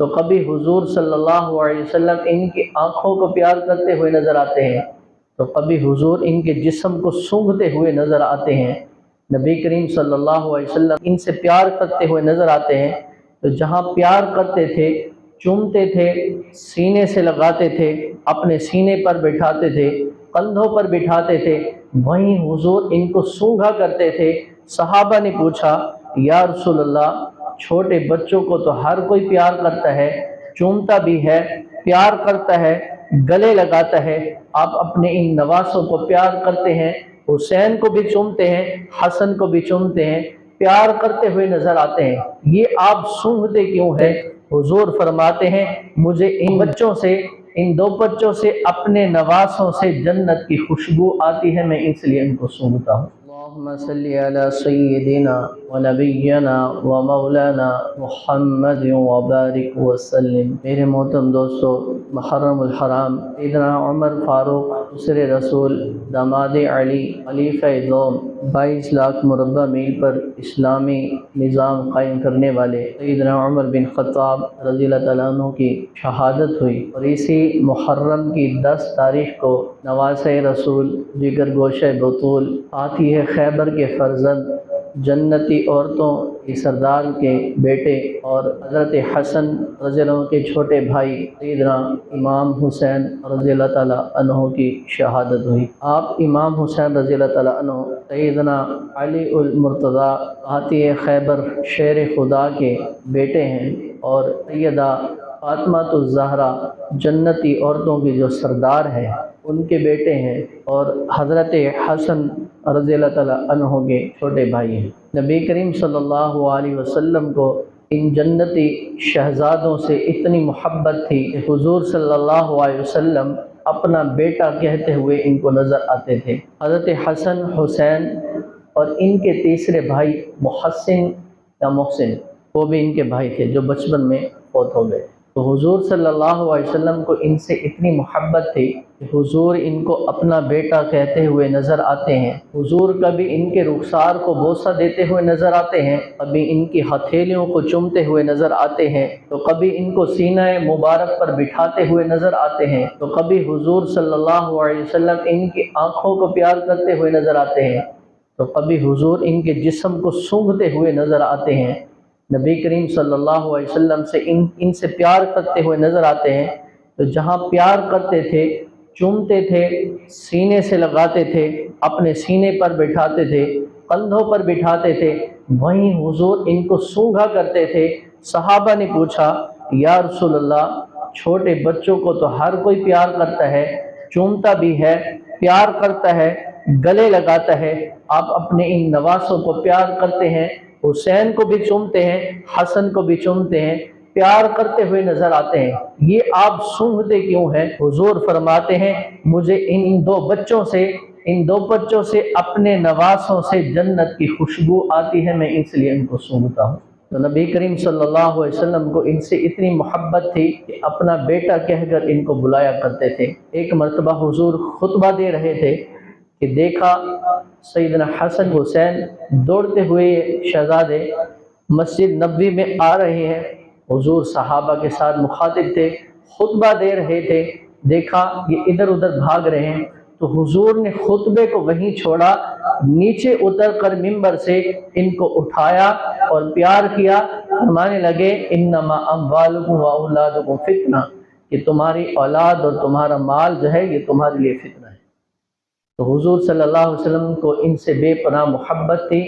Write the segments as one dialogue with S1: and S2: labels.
S1: تو کبھی حضور صلی اللہ علیہ وسلم ان کی آنکھوں کو پیار کرتے ہوئے نظر آتے ہیں، تو کبھی حضور ان کے جسم کو سونگھتے ہوئے نظر آتے ہیں۔ نبی کریم صلی اللہ علیہ وسلم ان سے پیار کرتے ہوئے نظر آتے ہیں، تو جہاں پیار کرتے تھے، چومتے تھے، سینے سے لگاتے تھے، اپنے سینے پر بٹھاتے تھے، کندھوں پر بٹھاتے تھے، وہیں حضور ان کو سونگھا کرتے تھے۔ صحابہ نے پوچھا، یا رسول اللہ، چھوٹے بچوں کو تو ہر کوئی پیار کرتا ہے، چومتا بھی ہے، پیار کرتا ہے، گلے لگاتا ہے، آپ اپنے ان نواسوں کو پیار کرتے ہیں، حسین کو بھی چومتے ہیں، حسن کو بھی چومتے ہیں، پیار کرتے ہوئے نظر آتے ہیں، یہ آپ سونگھتے کیوں ہیں؟ حضور فرماتے ہیں، مجھے ان بچوں سے، ان دو بچوں سے، اپنے نواسوں سے جنت کی خوشبو آتی ہے، میں اس لیے ان کو سونگھتا ہوں۔ اللہم صلی علی سیدنا و نبینا و مولانا محمد و بارک وسلم۔ میرے محترم دوستو، محرم الحرام سیدنا عمر فاروق دوسرے رسول، داماد علی، خلیفہ دوم، 22 لاکھ مربع میل پر اسلامی نظام قائم کرنے والے سیدنا عمر بن خطاب رضی اللہ تعالیٰ عنہ کی شہادت ہوئی، اور اسی محرم کی 10 تاریخ کو نواسۂ رسول، جگر گوشہ بطول، فاتح خیبر کے فرزند، جنتی عورتوں کی سردار کے بیٹے اور حضرت حسن رضی اللہ عنہ کے چھوٹے بھائی سیدنا امام حسین رضی اللہ تعالیٰ عنہ کی شہادت ہوئی۔ آپ امام حسین رضی اللہ تعالیٰ عنہ سیدنا علی المرتضیٰ فاتح خیبر شیر خدا کے بیٹے ہیں، اور سیدہ فاطمہ الزہرا جنتی عورتوں کی جو سردار ہیں ان کے بیٹے ہیں، اور حضرت حسن رضی اللہ تعالیٰ عنہ کے چھوٹے بھائی ہیں۔ نبی کریم صلی اللہ علیہ وسلم کو ان جنتی شہزادوں سے اتنی محبت تھی کہ حضور صلی اللہ علیہ وسلم اپنا بیٹا کہتے ہوئے ان کو نظر آتے تھے۔ حضرت حسن، حسین اور ان کے تیسرے بھائی محسن یا محسن، وہ بھی ان کے بھائی تھے جو بچپن میں فوت ہو گئے۔ تو حضور صلی اللہ علیہ وسلم کو ان سے اتنی محبت تھی کہ حضور ان کو اپنا بیٹا کہتے ہوئے نظر آتے ہیں۔ حضور کبھی ان کے رخسار کو بوسہ دیتے ہوئے نظر آتے ہیں، کبھی ان کی ہتھیلیوں کو چومتے ہوئے نظر آتے ہیں، تو کبھی ان کو سینہ مبارک پر بٹھاتے ہوئے نظر آتے ہیں، تو کبھی حضور صلی اللہ علیہ وسلم ان کی آنکھوں کو پیار کرتے ہوئے نظر آتے ہیں، تو کبھی حضور ان کے جسم کو سونگھتے ہوئے نظر آتے ہیں۔ نبی کریم صلی اللہ علیہ وسلم سے ان سے پیار کرتے ہوئے نظر آتے ہیں، تو جہاں پیار کرتے تھے، چومتے تھے، سینے سے لگاتے تھے، اپنے سینے پر بٹھاتے تھے، کندھوں پر بٹھاتے تھے، وہیں حضور ان کو سونگھا کرتے تھے۔ صحابہ نے پوچھا، یا رسول اللہ، چھوٹے بچوں کو تو ہر کوئی پیار کرتا ہے، چومتا بھی ہے، پیار کرتا ہے، گلے لگاتا ہے، آپ اپنے ان نواسوں کو پیار کرتے ہیں، حسین کو بھی چومتے ہیں، حسن کو بھی چومتے ہیں، پیار کرتے ہوئے نظر آتے ہیں، یہ آپ سونگھتے کیوں ہیں؟ حضور فرماتے ہیں، مجھے ان دو بچوں سے اپنے نواسوں سے جنت کی خوشبو آتی ہے، میں اس لیے ان کو سونگھتا ہوں۔ تو نبی کریم صلی اللہ علیہ وسلم کو ان سے اتنی محبت تھی کہ اپنا بیٹا کہہ کر ان کو بلایا کرتے تھے۔ ایک مرتبہ حضور خطبہ دے رہے تھے کہ دیکھا سیدنا حسن حسین دوڑتے ہوئے شہزادے مسجد نبوی میں آ رہے ہیں، حضور صحابہ کے ساتھ مخاطب تھے، خطبہ دے رہے تھے، دیکھا یہ ادھر ادھر بھاگ رہے ہیں، تو حضور نے خطبے کو وہیں چھوڑا، نیچے اتر کر ممبر سے ان کو اٹھایا اور پیار کیا، فرمانے لگے، انما اموالکم و اولادکم فتنہ، کہ تمہاری اولاد اور تمہارا مال جو ہے یہ تمہارے لیے فتنہ ہے۔ تو حضور صلی اللہ علیہ وسلم کو ان سے بے پناہ محبت تھی،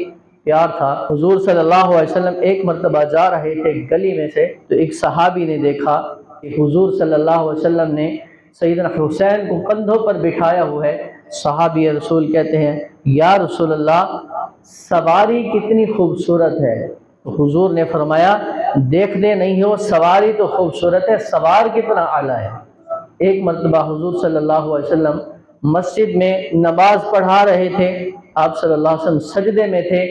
S1: پیار تھا۔ حضور صلی اللہ علیہ وسلم ایک مرتبہ جا رہے تھے گلی میں سے، تو ایک صحابی نے دیکھا کہ حضور صلی اللہ علیہ وسلم نے سیدنا حسین کو کندھوں پر بٹھایا ہوا ہے۔ صحابی رسول کہتے ہیں، یا رسول اللہ، سواری کتنی خوبصورت ہے۔ تو حضور نے فرمایا، دیکھتے نہیں ہو، سواری تو خوبصورت ہے، سوار کتنا اعلیٰ ہے۔ ایک مرتبہ حضور صلی اللہ علیہ وسلم مسجد میں نماز پڑھا رہے تھے، آپ صلی اللہ علیہ وسلم سجدے میں تھے،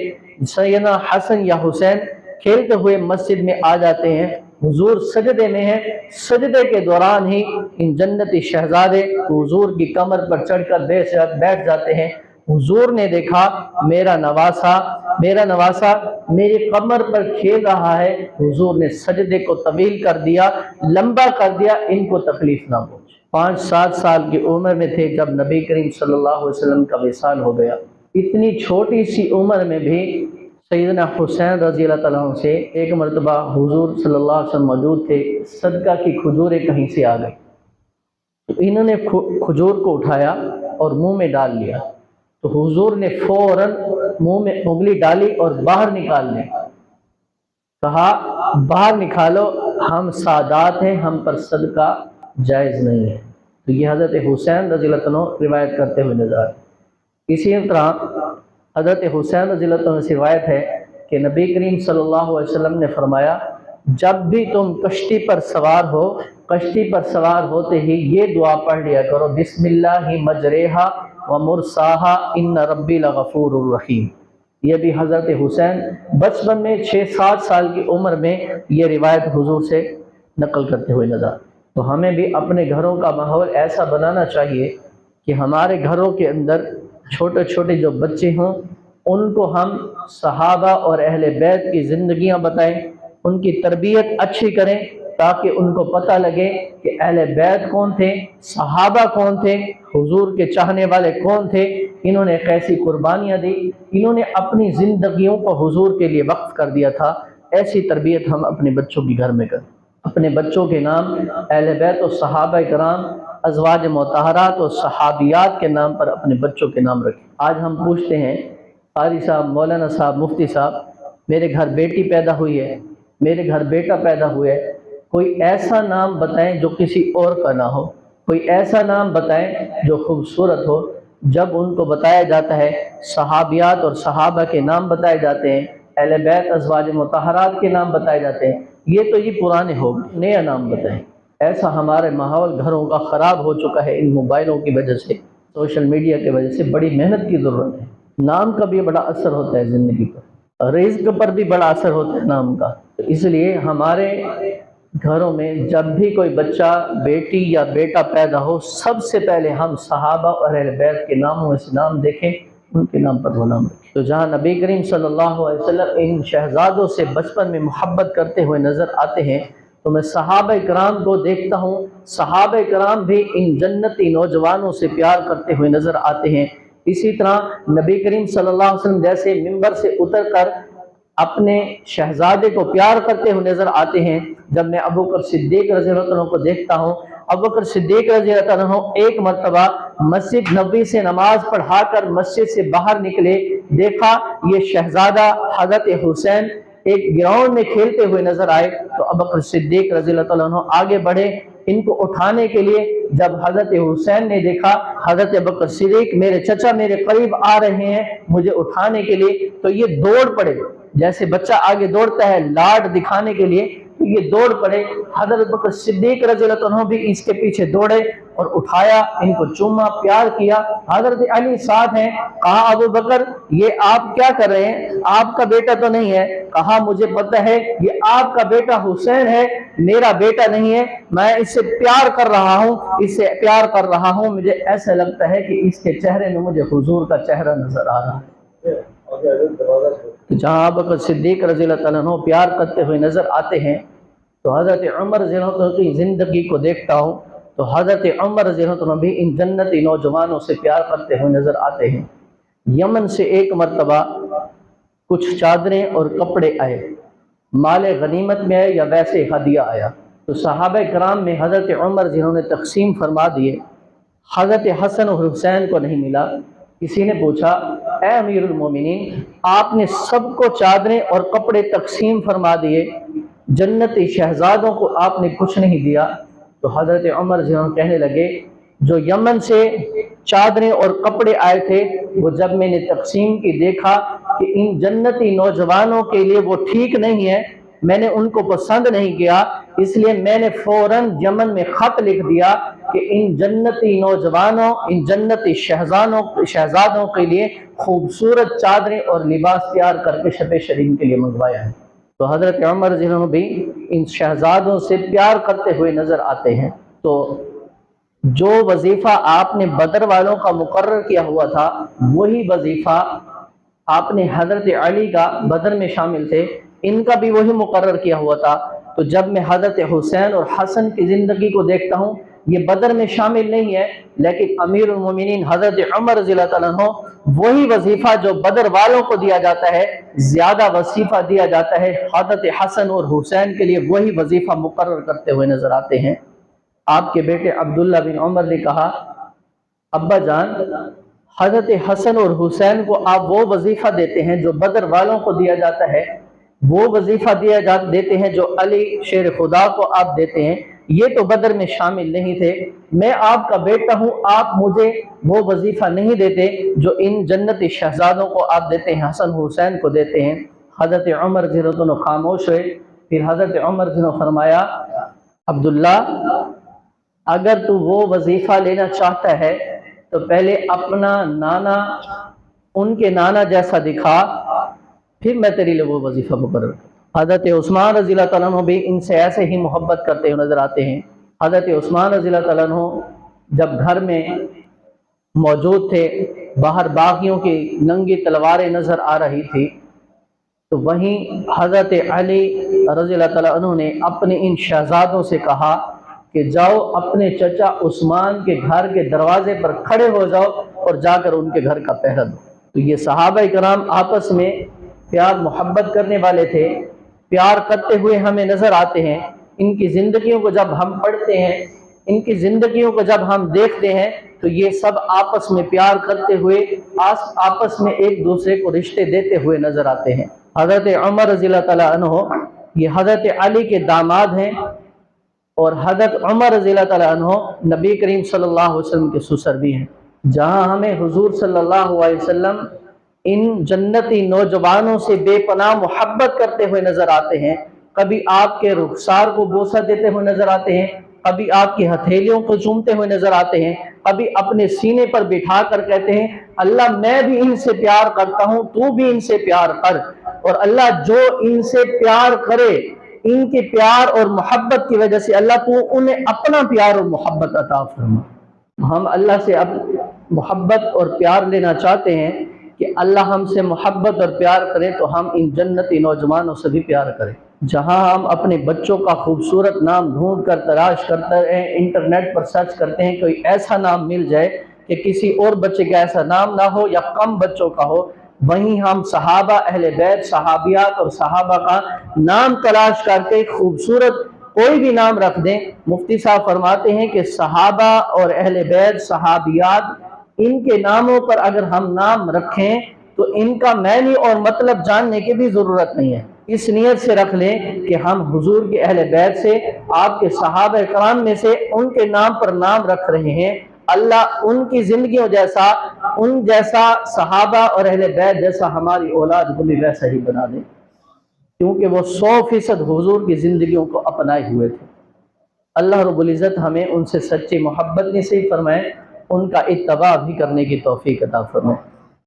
S1: سیدنا حسن یا حسین کھیلتے ہوئے مسجد میں آ جاتے ہیں، حضور سجدے میں ہیں، سجدے کے دوران ہی ان جنتی شہزادے حضور کی کمر پر چڑھ کر بیٹھ جاتے ہیں، हुजूर ने देखा मेरा नवासा मेरी कमर पर खेल रहा है, हुजूर ने सजदे को तवील कर दिया, लंबा कर दिया, इनको तकलीफ ना पहुंचे। 5-7 साल की उम्र में थे जब नबी करीम सल्लल्लाहु अलैहि वसल्लम का विसाल हो गया। इतनी छोटी सी उम्र में भी सैयदना हुसैन रज़ी अल्लाह तआला अन्हु से एक मरतबा हुजूर सल्लल्लाहु अलैहि वसल्लम मौजूद थे, सदका की खजूरें कहीं से आ गई, तो इन्होंने खजूर को उठाया और मुंह में डाल लिया, तो हुजूर ने फौरन मुंह में उंगली डाली और बाहर निकालने कहा, बाहर निकालो, हम सादात हैं, हम पर सदका जायज़ नहीं है। तो ये हज़रत हुसैन रज़ी अल्लाह तआला अन्हु रिवायत करते हुए नजर आते। इसी तरह हज़रत हुसैन रज़ी अल्लाह तआला अन्हु से रिवायत है कि नबी करीम सल्लल्लाहु अलैहि वसल्लम ने फरमाया, जब भी तुम कश्ती पर सवार होते ही ये दुआ पढ़ लिया करो, बिस्मिल्लाहि मजरेहा व मुरसाहा इन्न रब्बी लगफूरुर रहीम। ये भी हज़रत हुसैन बचपन में 6-7 साल की उम्र में ये रिवायत हुजूर से नकल करते हुए नजर। तो हमें भी अपने घरों का माहौल ऐसा बनाना चाहिए कि हमारे घरों के अंदर छोटे छोटे जो बच्चे हों उनको हम सहाबा और अहले बैत की ज़िंदगियाँ बताएं, उनकी तरबियत अच्छी करें, ताकि उनको पता लगे कि अहले बैत कौन थे, सहाबा कौन थे, हुजूर के चाहने वाले कौन थे, इन्होंने कैसी कुर्बानियाँ दी, इन्होंने अपनी ज़िंदगियों को हुजूर के लिए वक्फ कर दिया था। ऐसी तरबियत हम अपने बच्चों के घर में करें। अपने बच्चों के नाम अहले बैत और सहाबा कराम, अज़वाज मुतहरात और सहाबियात के नाम पर अपने बच्चों के नाम रखें। आज हम पूछते हैं, क़ारी साहब, मौलाना साहब, मुफ्ती साहब, मेरे घर बेटी पैदा हुई है, मेरे घर बेटा पैदा हुआ है, कोई ऐसा नाम बताएं जो किसी और का ना हो, कोई ऐसा नाम बताएं जो खूबसूरत हो। जब उनको बताया जाता है, सहाबियात और सहाबा के नाम बताए जाते हैं, अहले बैत अज़वाज मुतहरात के नाम बताए जाते हैं, ये तो ये पुराने हो गए, नया नाम बताएं। ऐसा हमारे माहौल घरों का ख़राब हो चुका है इन मोबाइलों की वजह से, सोशल मीडिया की वजह से। बड़ी मेहनत की ज़रूरत है। नाम का भी बड़ा असर होता है ज़िंदगी पर, रिज़्क़ पर भी बड़ा असर होता है नाम का। तो इसलिए हमारे घरों में जब भी कोई बच्चा, बेटी या बेटा पैदा हो, सबसे पहले हम सहाबा और अहले बैत के नामों में से नाम देखें, उनके नाम पर वो नाम रखें। तो जहाँ नबी करीम सल्लल्लाहु अलैहि वसल्लम इन शहजादों से बचपन में मोहब्बत करते हुए नज़र आते हैं, तो मैं सहाबा कराम को देखता हूँ, सहाबा कराम भी इन जन्नती नौजवानों से प्यार करते हुए नज़र आते हैं। इसी तरह नबी करीम सल्लल्लाहु अलैहि वसल्लम जैसे मिंबर से उतर कर अपने शहजादे को प्यार करते हुए नजर आते हैं। जब मैं अबू बकर सिद्दीक रज़ी अल्लाह अन्हु को देखता हूँ, अबू बकर सिद्दीक रज़ी अल्लाह अन्हु एक मरतबा मस्जिद नबी से नमाज पढ़ाकर मस्जिद से बाहर निकले, देखा ये शहजादा हज़रत हुसैन एक ग्राउंड में खेलते हुए नजर आए, तो अबू बकर सिद्दीक रज़ी अल्लाह अन्हु आगे बढ़े इनको उठाने के लिए। जब हज़रत हुसैन ने देखा हज़रत अबू बकर सिद्दीक मेरे चचा मेरे करीब आ रहे हैं मुझे उठाने के लिए, तो ये दौड़ पड़े, जैसे बच्चा आगे दौड़ता है लाड दिखाने के लिए, तो ये दौड़ पड़े। हज़रत अबू बकर सिद्दीक रज़ी अल्लाह अन्हु भी इसके पीछे दौड़े और उठाया, इनको चूमा, प्यार किया। हज़रत अली साथ हैं, कहा अबू बकर ये आप क्या कर रहे हैं, आपका बेटा तो नहीं है। कहा मुझे पता है ये आपका बेटा हुसैन है, मेरा बेटा नहीं है, मैं इससे प्यार कर रहा हूँ, इससे प्यार कर रहा हूँ, मुझे ऐसा लगता है कि इसके चेहरे में मुझे हुजूर का चेहरा नजर आ रहा है। तो जहाँ अबू बकर सिद्दीक रज़ी अल्लाह अन्हु प्यार करते हुए नजर आते हैं, तो हज़रत उमर रज़ी अल्लाह अन्हु की ज़िंदगी को देखता हूँ, तो हज़रत उमर रज़ी अल्लाह अन्हु भी इन जन्नती नौजवानों से प्यार करते हुए नजर आते हैं। यमन से एक मरतबा कुछ चादरें और कपड़े आए, माले गनीमत में आए या वैसे हदिया आया, तो सहाबा कराम में हज़रत उमर जिन्होंने तकसीम फरमा दिए। हज़रत हसन और हुसैन को नहीं मिला। किसी ने पूछा, ए अमीरुल मोमिनीन, आपने सबको चादरें और कपड़े तकसीम फरमा दिए, जन्नती शहजादों को आपने कुछ नहीं दिया। तो हज़रत उमर जिन्होंने कहने लगे, जो यमन से चादरें और कपड़े आए थे, वो जब मैंने तकसीम की देखा कि इन जन्नती नौजवानों के लिए वो ठीक नहीं है, मैंने उनको पसंद नहीं किया, इसलिए मैंने फौरन यमन में ख़त लिख दिया कि इन जन्नती नौजवानों, इन जन्नती शहजादों के लिए खूबसूरत चादरें और लिबास तैयार करके शब शरीम के लिए मंगवाया है। तो हज़रत उमर जिन्होंने भी इन शहजादों से प्यार करते हुए नज़र आते हैं। तो जो वजीफ़ा आपने बदर वालों का मुकर्रर किया हुआ था वही वजीफ़ा आपने हज़रत अली का, बदर में शामिल थे, इनका भी वही मुकर्रर किया हुआ था। तो जब मैं हज़रत हुसैन और हसन की ज़िंदगी को देखता हूँ, ये बदर में शामिल नहीं है, लेकिन अमीरुल मोमिनीन हज़रत उमर रज़ियल्लाहु ताला अन्हु वही वजीफ़ा जो बदर वालों को दिया जाता है, ज़्यादा वजीफ़ा दिया जाता है हज़रत हसन और हुसैन के लिए, वही वजीफ़ा मुकर्रर करते हुए नजर आते हैं। आपके बेटे अब्दुल्ला बिन उमर ने कहा, अब्बा जान, हज़रत हसन और हुसैन को आप वो वजीफ़ा देते हैं जो बदर वालों को दिया जाता है, वो वजीफ़ा देते हैं जो अली शेर खुदा को आप देते हैं, ये तो बदर में शामिल नहीं थे। मैं आपका बेटा हूँ, आप मुझे वो वजीफ़ा नहीं देते जो इन जन्नती शहजादों को आप देते हैं, हसन हुसैन को देते हैं। हज़रत उमर जिन्होंने खामोश हुए। फिर हज़रत उमर जिन्होंने फरमाया, अब्दुल्ला, अगर तू वो वजीफ़ा लेना चाहता है तो पहले अपना नाना उनके नाना जैसा दिखा, फिर मैं तेरे लिए वो वजीफ़ा मुकर्रर करूँ। हज़रत उस्मान रज़ियल्लाहु ताला अन्हु भी इनसे ऐसे ही मोहब्बत करते हुए नजर आते हैं। हज़रत उस्मान रज़ियल्लाहु ताला अन्हु जब घर में मौजूद थे, बाहर बागियों की नंगी तलवारें नजर आ रही थी, तो वहीं हज़रत अली रज़ियल्लाहु ताला अन्हु ने अपने इन शहजादों से कहा कि जाओ अपने चचा उस्मान के घर के दरवाजे पर खड़े हो जाओ और जाकर उनके घर का पहरा दो। तो ये सहाबा कराम आपस में प्यार मोहब्बत करने वाले थे, प्यार करते हुए हमें नजर आते हैं। इनकी ज़िंदगियों को जब हम पढ़ते हैं, इनकी ज़िंदगियों को जब हम देखते हैं, तो ये सब आपस में प्यार करते हुए आपस में एक दूसरे को रिश्ते देते हुए नजर आते हैं। हज़रत उमर रज़ियल्लाहु ताला अन्हु ये हज़रत अली के दामाद हैं और हज़रत उमर रज़ियल्लाहु ताला अन्हु नबी करीम सल्लल्लाहु अलैहि वसल्लम के ससुर भी हैं। जहाँ हमें हुजूर सल्लल्लाहु अलैहि वसल्लम इन जन्नती नौजवानों से बेपनाह मोहब्बत करते हुए नजर आते हैं, कभी आपके रुखसार को बोसा देते हुए नजर आते हैं, कभी आपकी हथेलियों को चूमते हुए नजर आते हैं, कभी अपने सीने पर बिठा कर कहते हैं, अल्लाह मैं भी इनसे प्यार करता हूँ, तू भी इनसे प्यार कर, और अल्लाह जो इनसे प्यार करे, इनके प्यार और मोहब्बत की वजह से अल्लाह तू उन्हें अपना प्यार और मोहब्बत अता फरमा। हम अल्लाह से अब मोहब्बत और प्यार लेना चाहते हैं कि अल्लाह हमसे मोहब्बत और प्यार करे, तो हम इन जन्नती नौजवानों से भी प्यार करें। जहाँ हम अपने बच्चों का खूबसूरत नाम ढूंढ कर तलाश करते हैं, इंटरनेट पर सर्च करते हैं, कोई ऐसा नाम मिल जाए कि किसी और बच्चे का ऐसा नाम ना हो या कम बच्चों का हो, वहीं हम सहाबा, अहले बैत, सहाबियात और सहाबा का नाम तलाश करके खूबसूरत कोई भी नाम रख दें। मुफ्ती साहब फरमाते हैं कि सहाबा और अहले बैत, सहाबियात, इनके नामों पर अगर हम नाम रखें तो इनका मैनी और मतलब जानने की भी ज़रूरत नहीं है। इस नियत से रख लें कि हम हुजूर के अहले बैत से, आपके सहाबा कराम में से उनके नाम पर नाम रख रहे हैं। अल्लाह उनकी ज़िंदगियों जैसा, उन जैसा सहाबा और अहले बैत जैसा हमारी औलाद को भी वैसा ही बना दे, क्योंकि वो 100% हुजूर की ज़िंदगियों को अपनाए हुए थे। अल्लाह रब्बुल इज़्ज़त हमें उनसे सच्ची मोहब्बत नसीब फरमाए, उनका इत्तबा भी करने की तौफीक अता फरमाए।